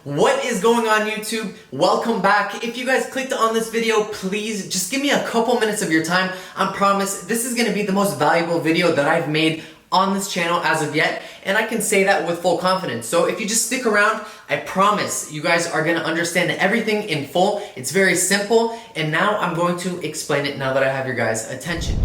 What is going on, YouTube? Welcome back. If you guys clicked on this video, please just give me a couple minutes of your time. I promise this is going to be the most valuable video that I've made on this channel as of yet, and I can say that with full confidence. So if you just stick around, I promise you guys are going to understand everything in full. It's very simple, and now I'm going to explain it now that I have your guys' attention.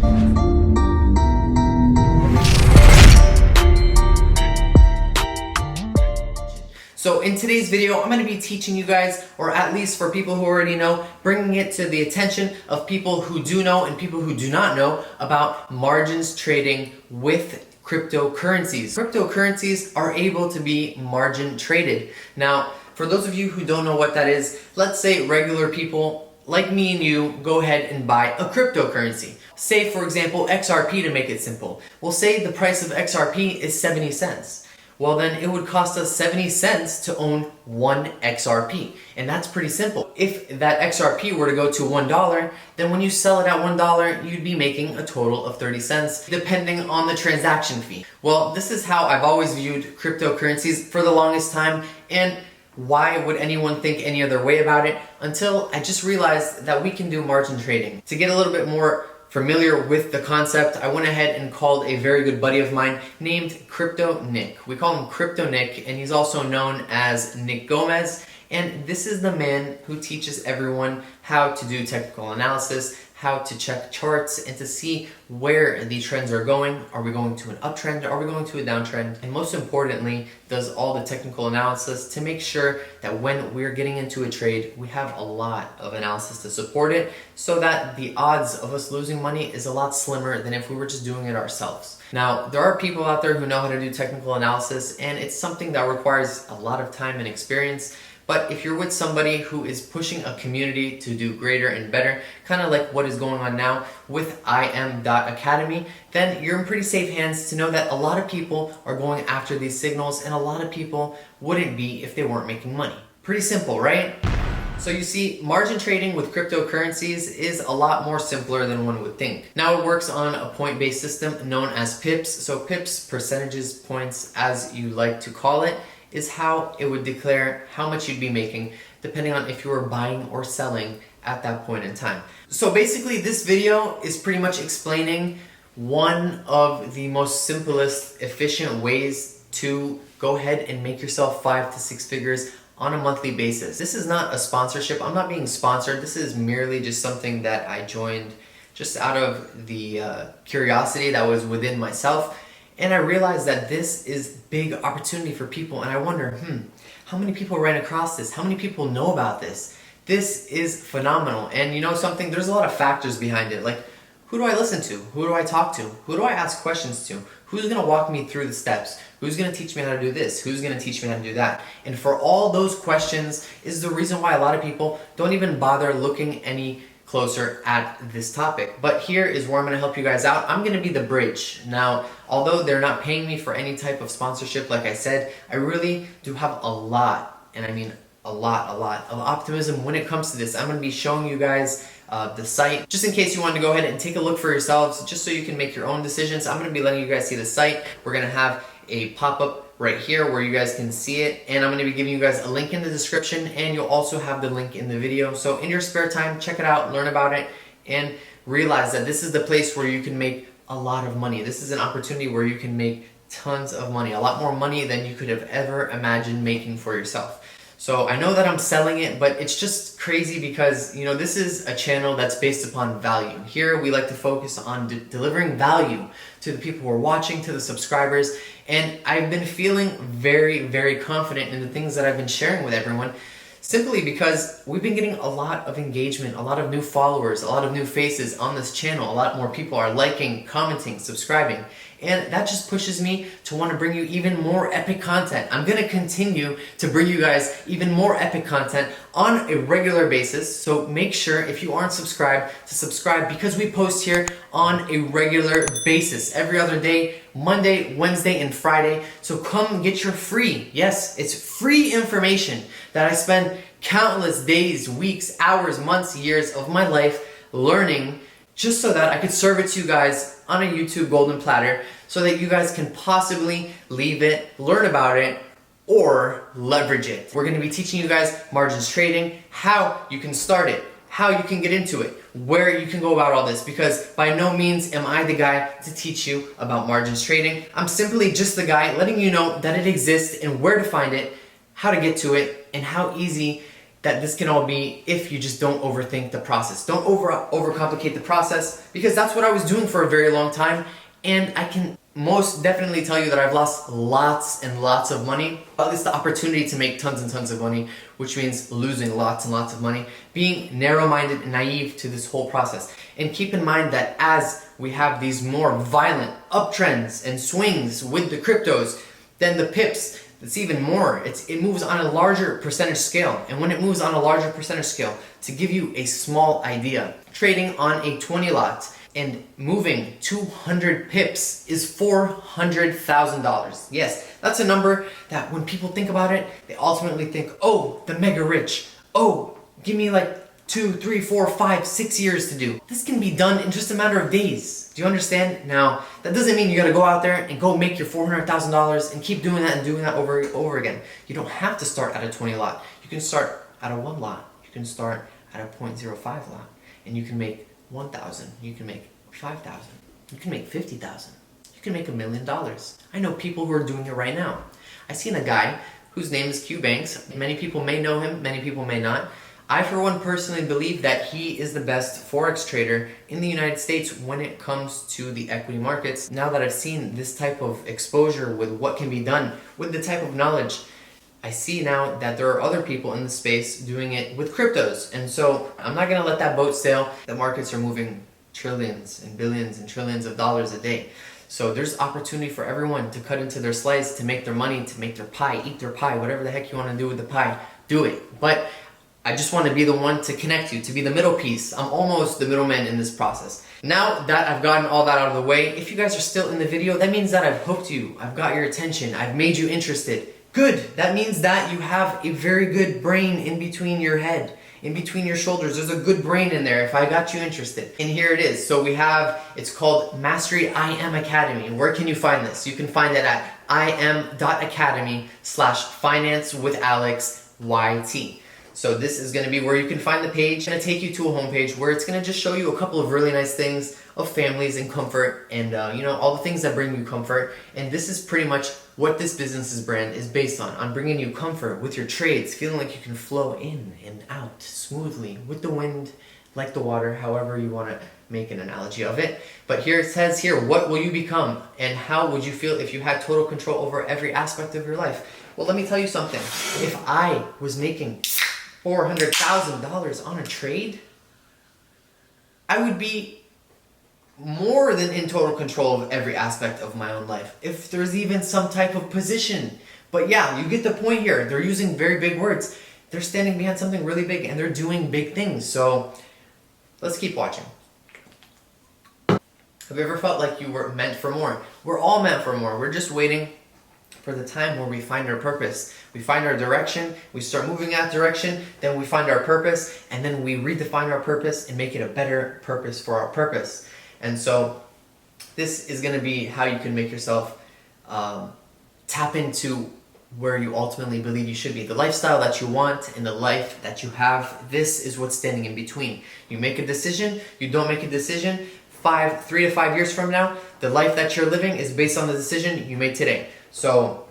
So in today's video, I'm going to be teaching you guys, or at least for people who already know, bringing it to the attention of people who do know and people who do not know about margins trading with cryptocurrencies. Cryptocurrencies are able to be margin traded. Now, for those of you who don't know what that is, let's say regular people like me and you go ahead and buy a cryptocurrency. Say, for example, XRP to make it simple. We'll say the price of XRP is 70 cents. Well, then it would cost us 70 cents to own one XRP. And that's pretty simple. If that XRP were to go to $1, then when you sell it at $1, you'd be making a total of 30 cents, depending on the transaction fee. Well, this is how I've always viewed cryptocurrencies for the longest time. And why would anyone think any other way about it? Until I just realized that we can do margin trading. To get a little bit more familiar with the concept, I went ahead and called a very good buddy of mine named Crypto Nick. We call him Crypto Nick, and he's also known as Nick Gomez. And this is the man who teaches everyone how to do technical analysis, how to check charts, and to see where the trends are going. Are we going to an uptrend? Are we going to a downtrend? And most importantly, does all the technical analysis to make sure that when we're getting into a trade, we have a lot of analysis to support it, so that the odds of us losing money is a lot slimmer than if we were just doing it ourselves. Now, there are people out there who know how to do technical analysis, and it's something that requires a lot of time and experience. But if you're with somebody who is pushing a community to do greater and better, kind of like what is going on now with IM.Academy, then you're in pretty safe hands to know that a lot of people are going after these signals, and a lot of people wouldn't be if they weren't making money. Pretty simple, right? So you see, margin trading with cryptocurrencies is a lot more simpler than one would think. Now it works on a point-based system known as pips. So pips, percentages, points, as you like to call it, is how it would declare how much you'd be making depending on if you were buying or selling at that point in time. So basically this video is pretty much explaining one of the most simplest, efficient ways to go ahead and make yourself 5 to 6 figures on a monthly basis. This is not a sponsorship. I'm not being sponsored. This is merely just something that I joined just out of the curiosity that was within myself. And I realized that this is big opportunity for people, and I wonder, how many people ran across this? How many people know about this? This is phenomenal. And you know something? There's a lot of factors behind it. Like, who do I listen to? Who do I talk to? Who do I ask questions to? Who's going to walk me through the steps? Who's going to teach me how to do this? Who's going to teach me how to do that? And for all those questions is the reason why a lot of people don't even bother looking any closer at this topic. But here is where I'm going to help you guys out. I'm going to be the bridge. Now, although they're not paying me for any type of sponsorship, like I said, I really do have a lot, and I mean a lot of optimism when it comes to this. I'm going to be showing you guys the site, just in case you want to go ahead and take a look for yourselves, just so you can make your own decisions. I'm going to be letting you guys see the site. We're going to have a pop-up right here where you guys can see it, and I'm going to be giving you guys a link in the description, and you'll also have the link in the video. So in your spare time, check it out, learn about it, and realize that this is the place where you can make a lot of money. This is an opportunity where you can make tons of money, a lot more money than you could have ever imagined making for yourself. So I know that I'm selling it, but it's just crazy because, you know, this is a channel that's based upon value. Here we like to focus on delivering value to the people who are watching, to the subscribers, and I've been feeling very, very confident in the things that I've been sharing with everyone, simply because we've been getting a lot of engagement, a lot of new followers, a lot of new faces on this channel. A lot more people are liking, commenting, subscribing, and that just pushes me to want to bring you even more epic content. I'm going to continue to bring you guys even more epic content on a regular basis, so make sure if you aren't subscribed to subscribe, because we post here on a regular basis every other day, Monday, Wednesday, and Friday. So come get your free, yes, it's free information that I spend countless days, weeks, hours, months, years of my life learning, just so that I could serve it to you guys on a YouTube golden platter, so that you guys can possibly leave it, learn about it, or leverage it. We're gonna be teaching you guys margins trading, how you can start it, how you can get into it, where you can go about all this, because by no means am I the guy to teach you about margins trading. I'm simply just the guy letting you know that it exists and where to find it, how to get to it, and how easy that this can all be if you just don't overthink the process. Don't overcomplicate the process, because that's what I was doing for a very long time, and I can most definitely tell you that I've lost lots and lots of money, at least the opportunity to make tons and tons of money, which means losing lots and lots of money, being narrow-minded and naive to this whole process. And keep in mind that as we have these more violent uptrends and swings with the cryptos, then the pips, it's even more. It moves on a larger percentage scale. And when it moves on a larger percentage scale, to give you a small idea, trading on a 20 lot and moving 200 pips is $400,000. Yes, that's a number that when people think about it, they ultimately think, oh, the mega rich. Oh, give me like 2, 3, 4, 5, 6 years to do. This can be done in just a matter of days. Do you understand? Now, that doesn't mean you gotta go out there and go make your $400,000 and keep doing that and doing that over again. You don't have to start at a 20 lot. You can start at a 1 lot. You can start at a 0.05 lot. And you can make 1,000. You can make 5,000. You can make 50,000. You can make $1 million. I know people who are doing it right now. I seen a guy whose name is Q Banks. Many people may know him, many people may not. I, for one, personally believe that he is the best Forex trader in the United States when it comes to the equity markets. Now that I've seen this type of exposure with what can be done, with the type of knowledge, I see now that there are other people in the space doing it with cryptos. And so I'm not gonna let that boat sail. The markets are moving trillions and billions and trillions of dollars a day. So there's opportunity for everyone to cut into their slice, to make their money, to make their pie, eat their pie, whatever the heck you wanna do with the pie, do it. But I just want to be the one to connect you, to be the middle piece. I'm almost the middleman in this process. Now that I've gotten all that out of the way, if you guys are still in the video, that means that I've hooked you, I've got your attention, I've made you interested. Good, that means that you have a very good brain in between your head, in between your shoulders. There's a good brain in there if I got you interested. And here it is. So we have, it's called Mastery IM Academy. Where can you find this? You can find it at im.academy/financewithalexyt. So this is going to be where you can find the page. It's going to take you to a homepage where it's going to just show you a couple of really nice things of families and comfort and you know, all the things that bring you comfort. And this is pretty much what this business's brand is based on bringing you comfort with your trades, feeling like you can flow in and out smoothly with the wind, like the water, however you want to make an analogy of it. But here it says here, what will you become and how would you feel if you had total control over every aspect of your life? Well, let me tell you something. If I was making $400,000 on a trade, I would be more than in total control of every aspect of my own life, if there's even some type of position. But yeah, you get the point here. They're using very big words. They're standing behind something really big and they're doing big things. So let's keep watching. Have you ever felt like you were meant for more? We're all meant for more. We're just waiting for the time where we find our purpose. We find our direction, we start moving that direction, then we find our purpose, and then we redefine our purpose and make it a better purpose for our purpose. And so this is going to be how you can make yourself tap into where you ultimately believe you should be. The lifestyle that you want and the life that you have, this is what's standing in between. You make a decision, you don't make a decision, 3 to 5 years from now, the life that you're living is based on the decision you made today. So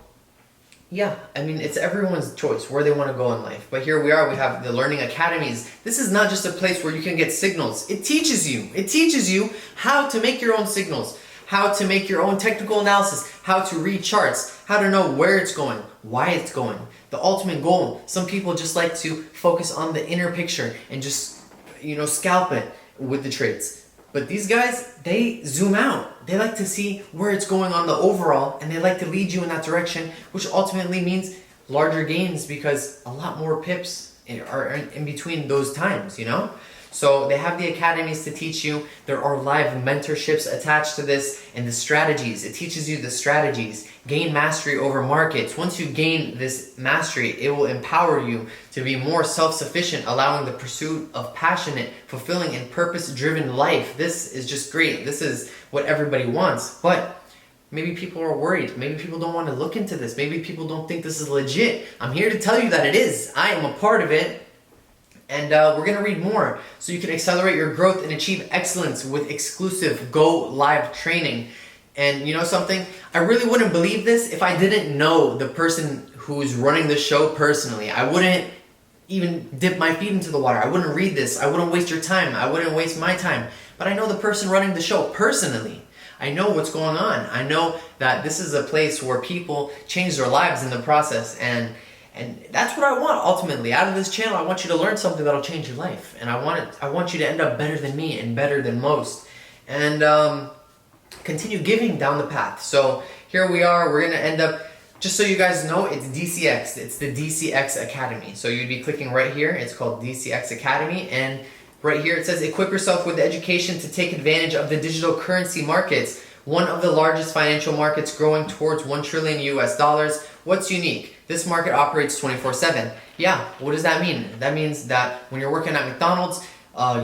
yeah, I mean, it's everyone's choice where they want to go in life. But here we are, we have the learning academies. This is not just a place where you can get signals. It teaches you how to make your own signals, how to make your own technical analysis, how to read charts, how to know where it's going, why it's going, the ultimate goal. Some people just like to focus on the inner picture and just, you know, scalp it with the trades. But these guys, they zoom out. They like to see where it's going on the overall, and they like to lead you in that direction, which ultimately means larger gains because a lot more pips are in between those times, you know? So they have the academies to teach you. There are live mentorships attached to this and the strategies. It teaches you the strategies. Gain mastery over markets. Once you gain this mastery, it will empower you to be more self-sufficient, allowing the pursuit of passionate, fulfilling, and purpose-driven life. This is just great. This is what everybody wants. But Maybe people are worried. Maybe people don't want to look into this. Maybe people don't think this is legit. I'm here to tell you that it is. I am a part of it. And we're going to read more so you can accelerate your growth and achieve excellence with exclusive Go Live training. And you know something? I really wouldn't believe this if I didn't know the person who's running the show personally. I wouldn't even dip my feet into the water. I wouldn't read this. I wouldn't waste your time. I wouldn't waste my time. But I know the person running the show personally. I know what's going on. I know that this is a place where people change their lives in the process. And that's what I want ultimately. Out of this channel, I want you to learn something that'll change your life. And I want you to end up better than me and better than most. And continue giving down the path. So here we are. We're going to end up, just so you guys know, it's DCX. It's the DCX Academy. So you'd be clicking right here. It's called DCX Academy. And right here it says, equip yourself with the education to take advantage of the digital currency markets, one of the largest financial markets growing towards $1 trillion US. What's unique? This market operates 24/7. Yeah, what does that mean? That means that when you're working at McDonald's,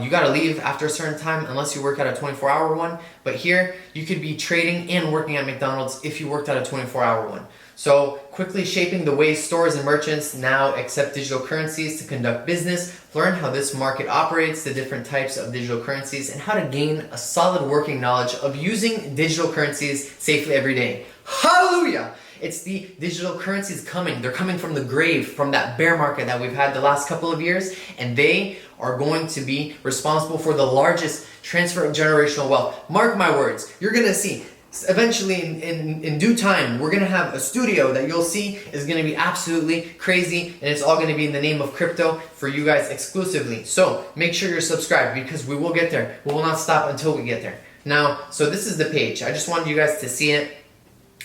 you gotta leave after a certain time unless you work at a 24-hour one. But here, you could be trading and working at McDonald's if you worked at a 24-hour one. So quickly shaping the way stores and merchants now accept digital currencies to conduct business. Learn how this market operates, the different types of digital currencies, and how to gain a solid working knowledge of using digital currencies safely every day. Hallelujah! It's the digital currencies coming. They're coming from the grave, from that bear market that we've had the last couple of years, and they are going to be responsible for the largest transfer of generational wealth. Mark my words, you're going to see. Eventually, in due time, we're going to have a studio that you'll see is going to be absolutely crazy, and it's all going to be in the name of crypto for you guys exclusively. So make sure you're subscribed because we will get there. We will not stop until we get there. Now, so this is the page. I just wanted you guys to see it.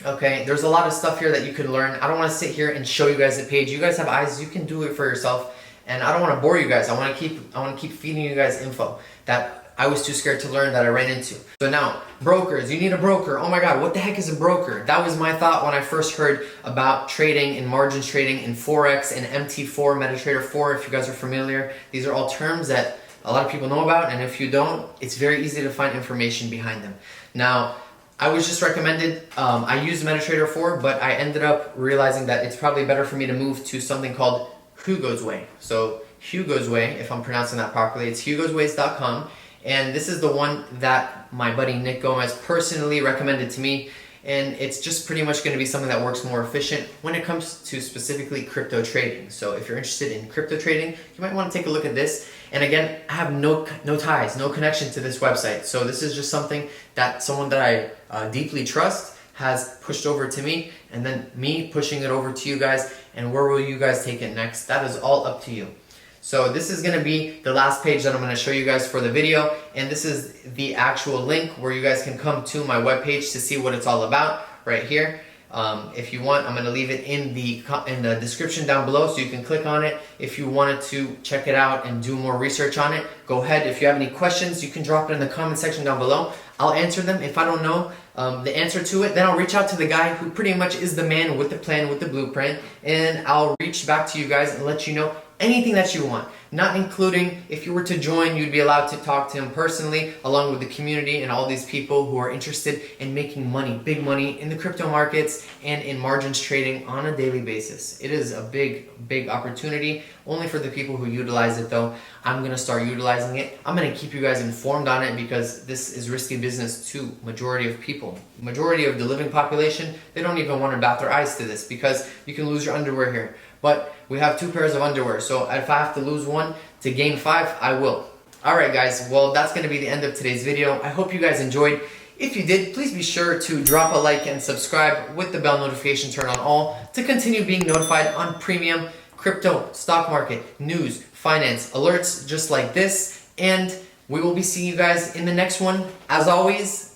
Okay, there's a lot of stuff here that you can learn. I don't want to sit here and show you guys the page. You guys have eyes, you can do it for yourself. And I don't want to bore you guys. I want to keep feeding you guys info that I was too scared to learn, that I ran into. So now, brokers, you need a broker. Oh my God, what the heck is a broker? That was my thought when I first heard about trading and margins trading in Forex and MT4, MetaTrader 4, if you guys are familiar. These are all terms that a lot of people know about, and if you don't, it's very easy to find information behind them. Now, I was just recommended, I used MetaTrader 4, but I ended up realizing that it's probably better for me to move to something called Hugo's Way. So Hugo's Way, if I'm pronouncing that properly, it's hugosways.com. And this is the one that my buddy Nick Gomez personally recommended to me. And it's just pretty much going to be something that works more efficient when it comes to specifically crypto trading. So if you're interested in crypto trading, you might want to take a look at this. And again, I have no ties, no connection to this website. So this is just something that someone that I deeply trust has pushed over to me, and then me pushing it over to you guys. And where will you guys take it next? That is all up to you. So this is going to be the last page that I'm going to show you guys for the video, and this is the actual link where you guys can come to my webpage to see what it's all about right here. If you want, I'm going to leave it in the description down below so you can click on it. If you wanted to check it out and do more research on it, go ahead. If you have any questions, you can drop it in the comment section down below. I'll answer them. If I don't know the answer to it, then I'll reach out to the guy who pretty much is the man with the plan, with the blueprint, and I'll reach back to you guys and let you know anything that you want, not including if you were to join, you'd be allowed to talk to him personally, along with the community and all these people who are interested in making money, big money in the crypto markets and in margins trading on a daily basis. It is a big opportunity, only for the people who utilize it though. I'm going to start utilizing it. I'm going to keep you guys informed on it because this is risky business to majority of people. Majority of the living population, they don't even want to bat their eyes to this because you can lose your underwear here. But we have 2 pairs of underwear, so if I have to lose one to gain 5, I will. Alright guys, well that's going to be the end of today's video. I hope you guys enjoyed. If you did, please be sure to drop a like and subscribe with the bell notification turned on all to continue being notified on premium crypto, stock market, news, finance, alerts just like this. And we will be seeing you guys in the next one. As always,